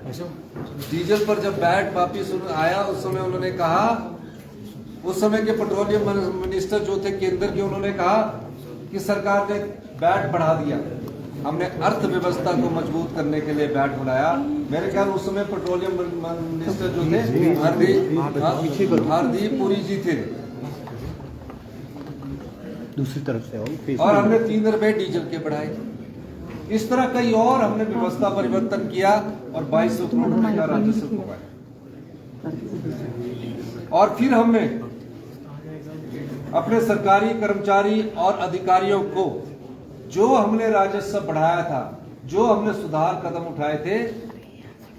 Diesel पर जब bat वापिस आया उस समय उन्होंने कहा, उस समय के पेट्रोलियम मिनिस्टर जो थे केंद्र के, उन्होंने कहा कि सरकार ने बैट बढ़ा दिया। हमने अर्थव्यवस्था को मजबूत करने के लिए बैट बढ़ाया। मेरे ख्याल उस समय पेट्रोलियम मिनिस्टर जो थे हरदीप पुरी जी थे। दूसरी तरफ से और हमने 3 रुपए डीजल के बढ़ाए। इस तरह कई और हमने व्यवस्था परिवर्तन किया और 2200 करोड़ रुपए का राजस्व कमाया। और फिर हमने अपने सरकारी कर्मचारी और अधिकारियों को जो हमने राजस्व बढ़ाया था, जो हमने सुधार कदम उठाए थे,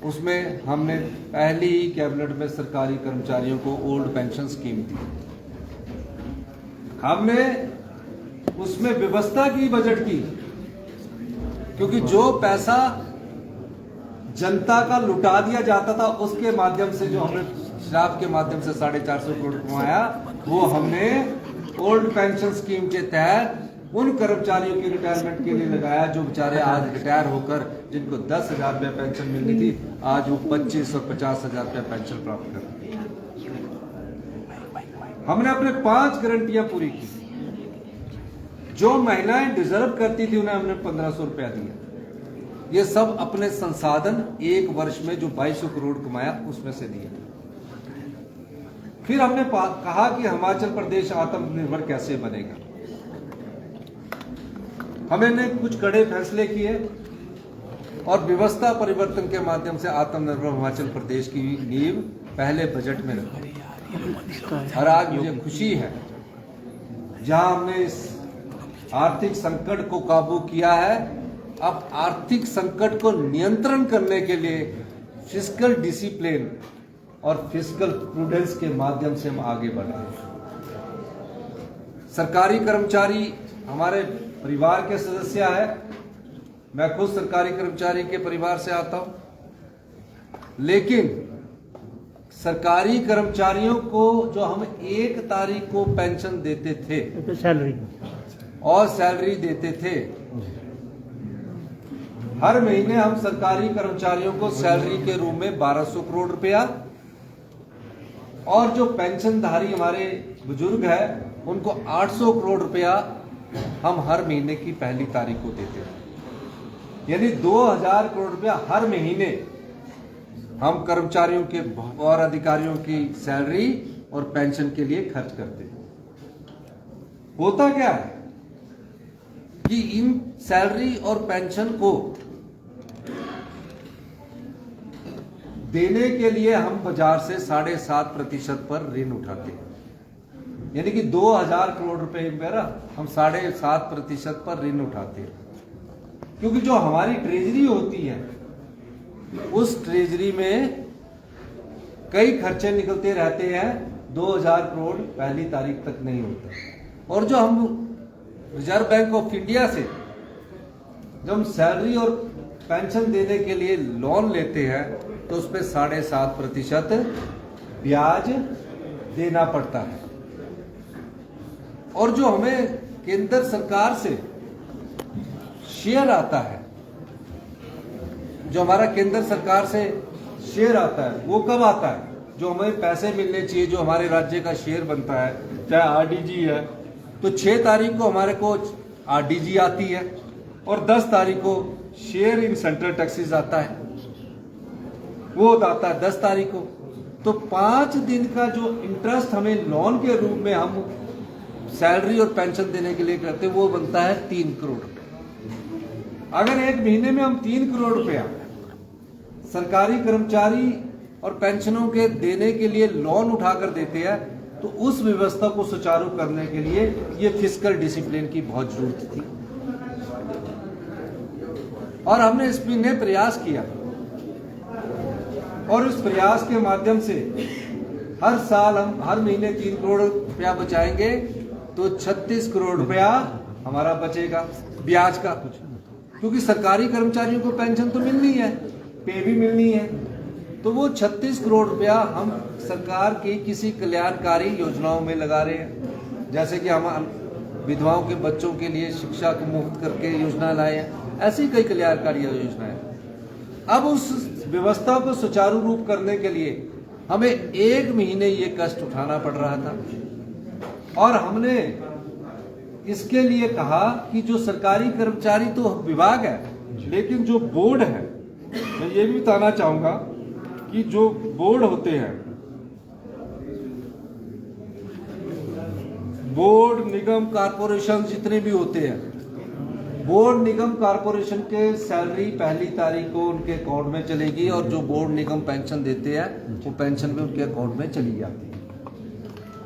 उसमें हमने पहली ही कैबिनेट में सरकारी कर्मचारियों को ओल्ड पेंशन स्कीम दी। हमने उसमें व्यवस्था की बजट की, क्योंकि जो पैसा जनता का लुटा दिया जाता था उसके माध्यम से जो हमने शराब के माध्यम से 450 करोड़ कमाया, वो हमने ओल्ड पेंशन स्कीम के तहत उन कर्मचारियों की रिटायरमेंट के लिए लगाया जो बेचारे आज रिटायर होकर जिनको 10,000 रुपया पेंशन मिलनी थी, आज वो 25 और 50,000 रुपया पेंशन प्राप्त कर रहे हैं। हमने अपने 5 गारंटियां पूरी की। जो महिलाएं डिजर्व करती थी उन्हें हमने 1500 रुपया दिया। ये सब अपने संसाधन 1 वर्ष में जो 2200 करोड़ कमाया उसमें से दिया। फिर हमने कहा कि हिमाचल प्रदेश आत्मनिर्भर कैसे बनेगा। हमने कुछ कड़े फैसले किए और व्यवस्था परिवर्तन के माध्यम से आत्मनिर्भर हिमाचल प्रदेश की नींव पहले बजट में रखी। और आज मुझे खुशी है जहां हमने इस आर्थिक संकट को काबू किया है, अब आर्थिक संकट को नियंत्रण करने के लिए फिस्कल डिसिप्लिन और फिस्कल प्रूडेंस के माध्यम से हम आगे बढ़ रहे हैं। सरकारी कर्मचारी हमारे परिवार के सदस्य है। मैं खुद सरकारी कर्मचारी के परिवार से आता हूं, लेकिन सरकारी कर्मचारियों को जो हम 1 तारीख को पेंशन देते थे और सैलरी देते थे, हर महीने हम सरकारी कर्मचारियों को सैलरी के रूप में 1200 करोड़ रुपया, और जो पेंशनधारी हमारे बुजुर्ग है उनको 800 करोड़ रुपया हम हर महीने की पहली तारीख को देते हैं। यानी 2000 करोड़ रुपया हर महीने हम कर्मचारियों के और अधिकारियों की सैलरी और पेंशन के लिए खर्च करते हैं। होता क्या है कि इन सैलरी और पेंशन को देने के लिए हम बाजार से 7.5% पर ऋण उठाते हैं। यानी कि 2000 करोड़ रुपए मेरा हम 7.5% पर ऋण उठाते हैं, क्योंकि जो हमारी ट्रेजरी होती है उस ट्रेजरी में कई खर्चे निकलते रहते हैं। 2000 करोड़ पहली तारीख तक नहीं होता। और जो हम रिजर्व बैंक ऑफ इंडिया से जब हम सैलरी और पेंशन देने के लिए लोन लेते हैं तो उस पर 7.5% ब्याज देना पड़ता है। और जो हमें केंद्र सरकार से शेयर आता है, जो हमारा केंद्र सरकार से शेयर आता है, वो कब आता है? जो हमें पैसे मिलने चाहिए, जो हमारे राज्य का शेयर बनता है, चाहे आरडीजी है, तो 6 तारीख को हमारे को आरडीजी आती है और 10 तारीख को शेयर इन सेंट्रल टैक्सेस आता है, वो आता है 10 तारीख को। तो 5 दिन का जो इंटरेस्ट हमें लोन के रूप में हम सैलरी और पेंशन देने के लिए करते, वो बनता है 3 करोड़ रुपया। अगर एक महीने में हम 3 करोड़ रुपया सरकारी कर्मचारी और पेंशनों के देने के लिए लोन उठाकर देते हैं, तो उस व्यवस्था को सुचारू करने के लिए ये फिस्कल डिसिप्लिन की बहुत जरूरत थी। और हमने इसमें प्रयास किया और इस प्रयास के माध्यम से हर साल हम हर महीने 3 करोड़ रुपया बचाएंगे, तो 36 करोड़ रुपया हमारा बचेगा ब्याज का, क्योंकि सरकारी कर्मचारियों को पेंशन तो मिलनी है, पे भी मिलनी है। तो वो 36 करोड़ रुपया हम सरकार की किसी कल्याणकारी योजनाओं में लगा रहे हैं। जैसे कि हम विधवाओं के बच्चों के लिए शिक्षा को मुफ्त करके योजना लाए हैं, ऐसी कई कल्याणकारी योजनाएं। अब उस व्यवस्था को सुचारू रूप करने के लिए हमें 1 महीने ये कष्ट उठाना पड़ रहा था और हमने इसके लिए कहा कि जो सरकारी कर्मचारी तो विभाग है, लेकिन जो बोर्ड है, मैं ये भी बताना चाहूंगा कि जो बोर्ड होते हैं, बोर्ड निगम कारपोरेशन जितने भी होते हैं, बोर्ड निगम कारपोरेशन के सैलरी 1 तारीख को उनके अकाउंट में चलेगी और जो बोर्ड निगम पेंशन देते हैं वो पेंशन भी उनके अकाउंट में चली जाती है।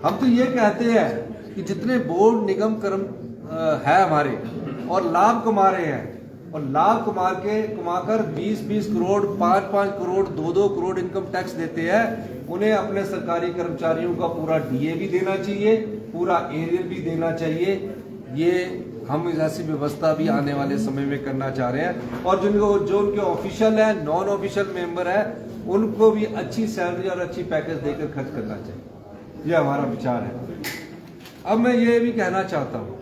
हम तो ये कहते हैं कि जितने बोर्ड निगम कर्म है हमारे और लाभ कमा रहे हैं और लाभ कमाकर 20-20 करोड़ 5-5 करोड़ 2-2 करोड़ इनकम टैक्स देते हैं, उन्हें अपने सरकारी कर्मचारियों का पूरा डीए भी देना चाहिए, पूरा एरियर भी देना चाहिए। ये हम ऐसी व्यवस्था भी आने वाले समय में करना चाह रहे हैं और जो उनके ऑफिशियल है, नॉन ऑफिशियल मेंबर है, उनको भी अच्छी सैलरी और अच्छी पैकेज देकर खर्च करना चाहिए। यह हमारा विचार है। अब मैं ये भी कहना चाहता हूं,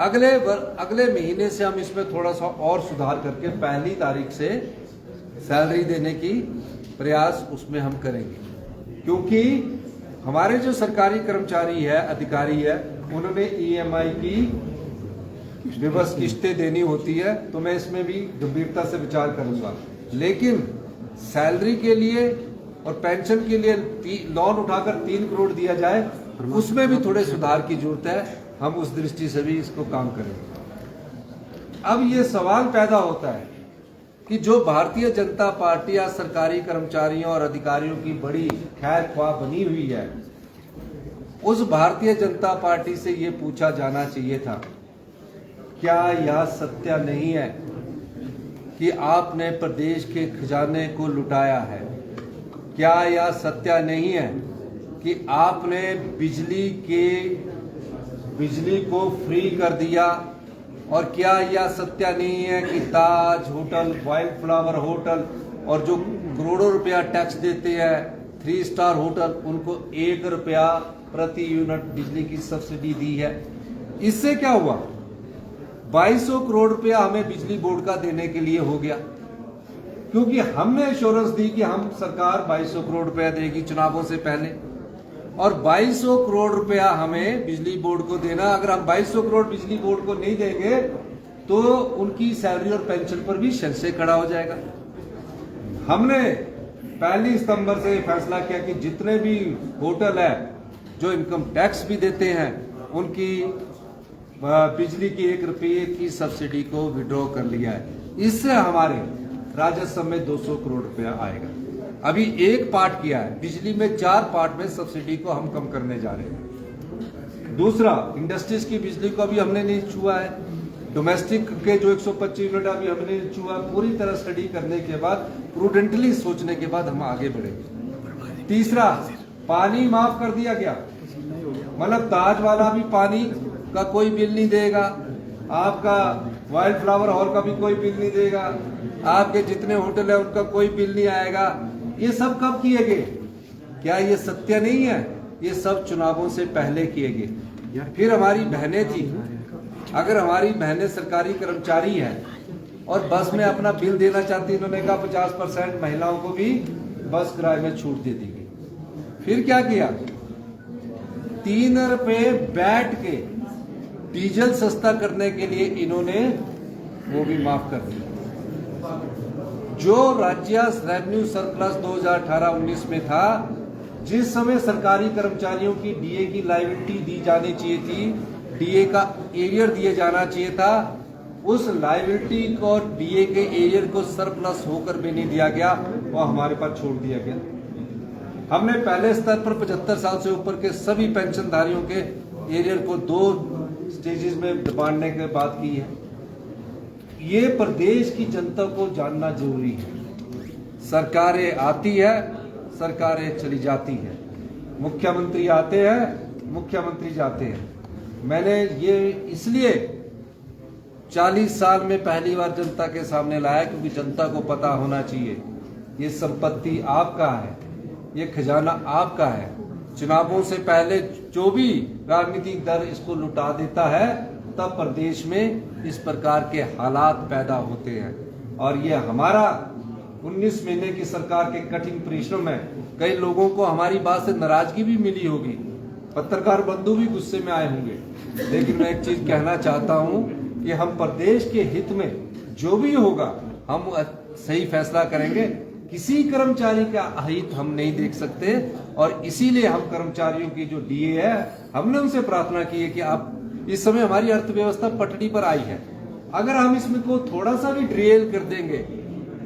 अगले महीने से हम इसमें थोड़ा सा और सुधार करके 1 तारीख से सैलरी देने की प्रयास उसमें हम करेंगे, क्योंकि हमारे जो सरकारी कर्मचारी है, अधिकारी है, उन्होंने ईएमआई की विवश किस्तें देनी होती है, तो मैं इसमें भी गंभीरता से विचार करूंगा। लेकिन सैलरी के लिए और पेंशन के लिए लोन उठाकर 3 करोड़ दिया जाए, उसमें भी थोड़े सुधार की जरूरत है। हम उस दृष्टि से भी इसको काम करेंगे। अब ये सवाल पैदा होता है कि जो भारतीय जनता पार्टी या सरकारी कर्मचारियों और अधिकारियों की बड़ी खैर ख्वाह बनी हुई है, उस भारतीय जनता पार्टी से ये पूछा जाना चाहिए था, क्या यह सत्य नहीं है कि आपने प्रदेश के खजाने को लुटाया है? क्या यह सत्य नहीं है कि आपने बिजली को फ्री कर दिया? और क्या यह सत्य नहीं है कि ताज होटल, वाइल्ड फ्लावर होटल और जो करोड़ों रुपया टैक्स देते हैं 3 स्टार होटल, उनको 1 रुपया प्रति यूनिट बिजली की सब्सिडी दी है? इससे क्या हुआ? 2200 करोड़ रुपया हमें बिजली बोर्ड का देने के लिए हो गया, क्योंकि हमने एश्योरेंस दी कि हम सरकार 2200 करोड़ रुपया देगी चुनावों से पहले, और 2200 करोड़ रुपया हमें बिजली बोर्ड को देना। अगर हम 2200 करोड़ बिजली बोर्ड को नहीं देंगे तो उनकी सैलरी और पेंशन पर भी संशय खड़ा हो जाएगा। हमने 1 सितंबर से फैसला किया कि जितने भी होटल है जो इनकम टैक्स भी देते हैं, उनकी बिजली की 1 रुपये की सब्सिडी को विड्रॉ कर लिया है। इससे हमारे राजस्व में 200 करोड़ रुपया आएगा। अभी 1 पार्ट किया है, बिजली में 4 पार्ट में सब्सिडी को हम कम करने जा रहे हैं। दूसरा, इंडस्ट्रीज की बिजली को अभी हमने नहीं छुआ है, डोमेस्टिक के जो 125 यूनिट अभी हमने नहीं छुआ। पूरी तरह स्टडी करने के बाद, प्रूडेंटली सोचने के बाद हम आगे बढ़ेंगे। तीसरा, पानी माफ कर दिया गया, मतलब ताज वाला भी पानी का कोई बिल नहीं देगा, आपका वाइल्ड फ्लावर हॉल का भी कोई बिल नहीं देगा, आपके जितने होटल है उनका कोई बिल नहीं आएगा। ये सब कब किए गए? क्या ये सत्य नहीं है? ये सब चुनावों से पहले किए गए। फिर हमारी बहनें थी, अगर हमारी बहनें सरकारी कर्मचारी है और बस में अपना बिल देना चाहती, इन्होंने कहा 50% महिलाओं को भी बस किराए में छूट दे दी गई। फिर क्या किया? 3 रुपए बैठ के डीजल सस्ता करने के लिए इन्होंने वो भी माफ कर दिया। जो राज्य रेवेन्यू सरप्लस 2018-19 में था, जिस समय सरकारी कर्मचारियों की डीए की लायबिलिटी दी जानी चाहिए थी, डीए का एरियर दिए जाना चाहिए था, उस लायबिलिटी को डीए के एरियर को सरप्लस होकर भी नहीं दिया गया, वो हमारे पास छोड़ दिया गया। हमने पहले स्तर पर 75 साल से ऊपर के सभी पेंशनधारियों के एरियर को 2 स्टेजेस में बांटने की बात की है। ये प्रदेश की जनता को जानना जरूरी है। सरकारें आती है, सरकारें चली जाती है, मुख्यमंत्री आते हैं, मुख्यमंत्री जाते हैं। मैंने ये इसलिए 40 साल में पहली बार जनता के सामने लाया, क्योंकि जनता को पता होना चाहिए ये संपत्ति आपका है, ये खजाना आपका है। चुनावों से पहले जो भी राजनीतिक दल इसको लुटा देता है, तब प्रदेश में इस प्रकार के हालात पैदा होते हैं। और ये हमारा 19 महीने की सरकार के कठिन परिश्रम है। कई लोगों को हमारी बात से नाराजगी भी मिली होगी, पत्रकार बंधु भी गुस्से में आए होंगे, लेकिन मैं एक चीज कहना चाहता हूं कि हम प्रदेश के हित में जो भी होगा हम सही फैसला करेंगे। किसी कर्मचारी का अहित हम नहीं देख सकते और इसीलिए हम कर्मचारियों की जो डीए है, हमने उनसे प्रार्थना की है कि आप इस समय हमारी अर्थव्यवस्था पटड़ी पर आई है, अगर हम इसमें को थोड़ा सा भी ड्रेल कर देंगे,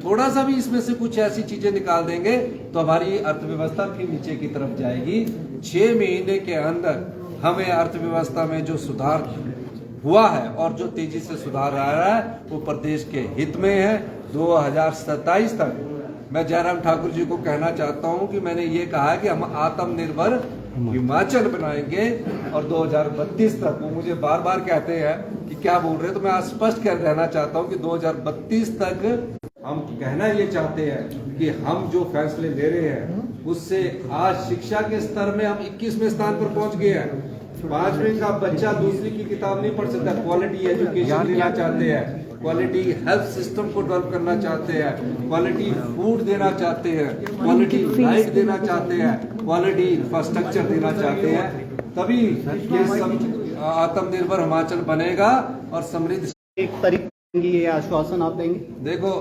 थोड़ा सा भी इसमें से कुछ ऐसी चीजें निकाल देंगे तो हमारी अर्थव्यवस्था फिर नीचे की तरफ जाएगी। 6 महीने के अंदर हमें अर्थव्यवस्था में जो सुधार हुआ है और जो तेजी से सुधार आ रहा है वो प्रदेश के हित में है। 2027 तक मैं जयराम ठाकुर जी को कहना चाहता हूं कि मैंने ये कहा है कि हम आत्मनिर्भर हिमाचल बनाएंगे और 2032 तक, वो मुझे बार बार कहते हैं कि क्या बोल रहे हैं, तो मैं स्पष्ट कर रहना चाहता हूं कि 2032 तक हम कहना ये चाहते हैं कि हम जो फैसले ले रहे हैं उससे आज शिक्षा के स्तर में हम 21वें स्थान पर पहुंच गए हैं। 5वीं का बच्चा दूसरी की किताब नहीं पढ़ सकता। क्वालिटी एजुकेशन देना चाहते हैं, क्वालिटी हेल्थ सिस्टम को डेवलप करना चाहते हैं, क्वालिटी फूड देना चाहते हैं, क्वालिटी लाइट देना चाहते हैं, क्वालिटी इंफ्रास्ट्रक्चर देना चाहते हैं, तभी ये सब आत्मनिर्भर हिमाचल बनेगा और समृद्ध। एक तारीख ये आश्वासन आप देंगे? देखो,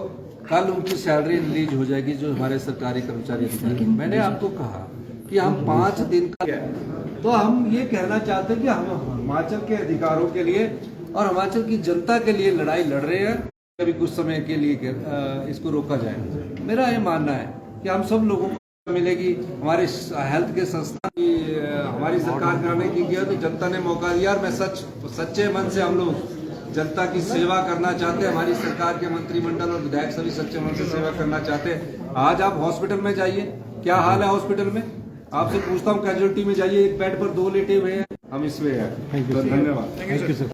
कल उनकी सैलरी रिलीज हो जाएगी जो हमारे सरकारी कर्मचारी अधिकारी। मैंने आपको कहा कि हम 5 दिन का, तो हम ये कहना चाहते हैं कि हम हिमाचल के अधिकारों के लिए और हिमाचल की जनता के लिए लड़ाई लड़ रहे हैं। कभी कुछ समय के लिए इसको रोका जाए। मेरा ये मानना है कि हम सब लोगों को मिलेगी। हमारे हेल्थ के संस्था की हमारी सरकार कराने की गया तो जनता ने मौका दिया और मैं सच्चे मन से हम लोग जनता की सेवा करना चाहते हैं। हमारी सरकार के मंत्रिमंडल और विधायक सभी सच्चे मन से सेवा करना चाहते हैं। आज आप हॉस्पिटल में जाइए, क्या हाल है हॉस्पिटल में, आपसे पूछता हूँ कैजुअलिटी में जाइए, एक बेड पर 2 लेटे हुए हैं, हम इसमें हैं। धन्यवाद।